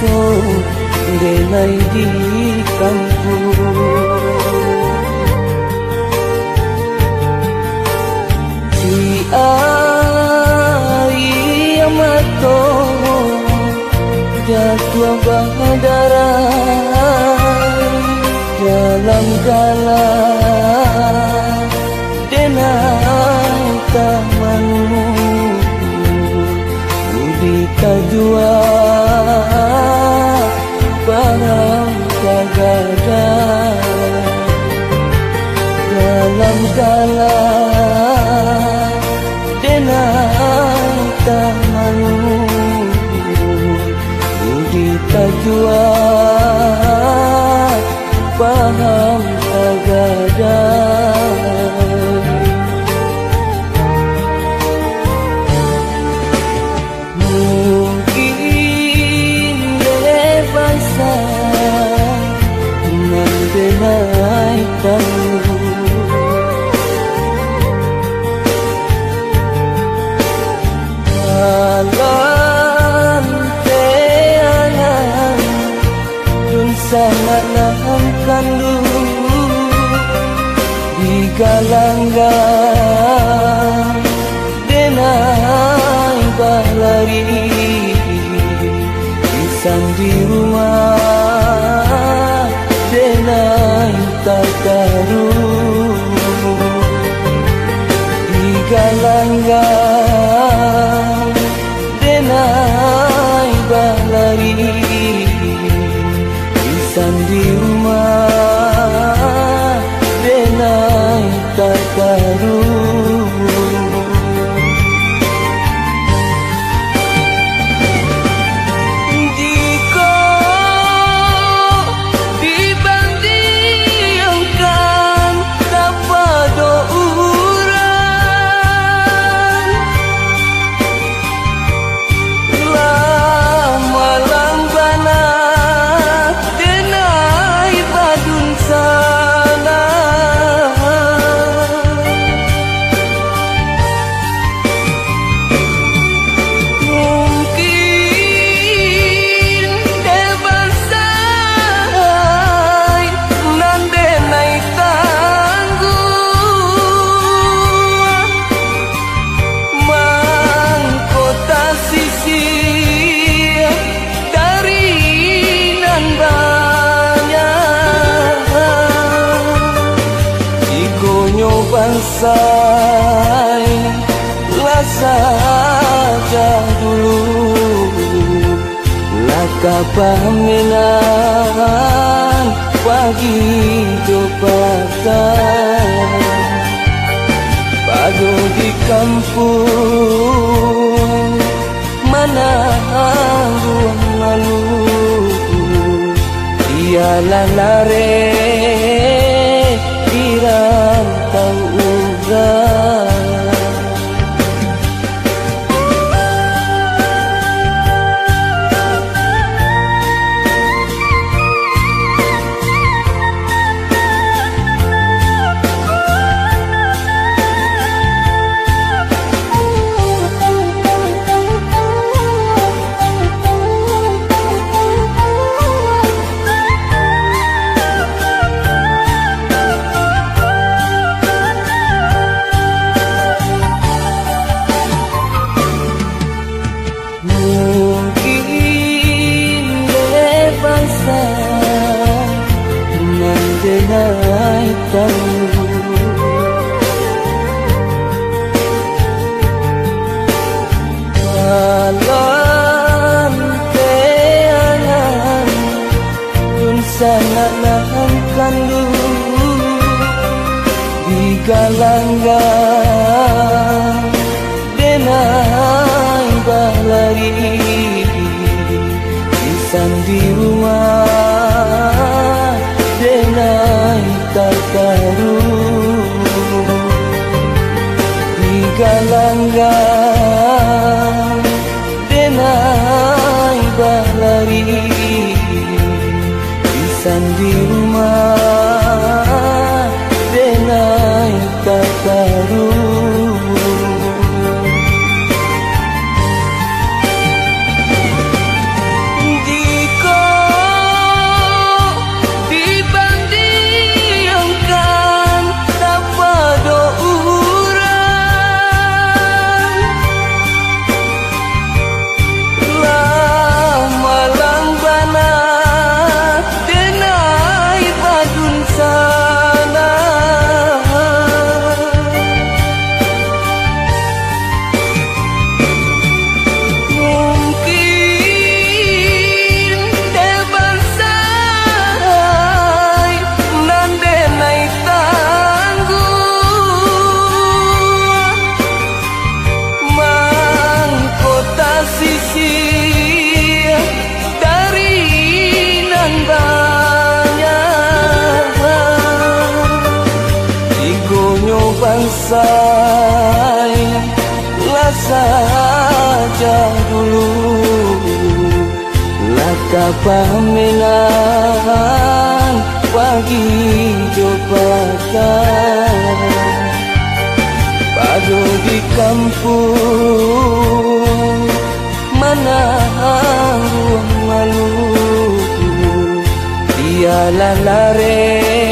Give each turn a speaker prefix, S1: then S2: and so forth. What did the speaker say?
S1: so denai di kampung. Si ai amato jatuh badarai dalam galah denai tamanmu budi tajua barang kagada dalam galah denai tamanmu budi tajua paham kagada. Mungkin dewasa mendenai kamu alam teangan dun sangat nahan kandu di galanggang denai balari pisang di rumah denai takaru di galanggang denai balari pisang di rumah denai takaru. Bansai lah saja dulu laka paminan pagi jopatan padu di kampung mana ruang lalu ialah lare kirang tahu udah. Denai kamu alam teangan dun sangat nahan kandu di galanggang denai balari pisang di rumah denai takaru di galanggang denai balari pisang di rumah denai takaru. Di selesai saja dulu laka pamenan pagi jopatan padu di kampung mana ruang malu dia lalare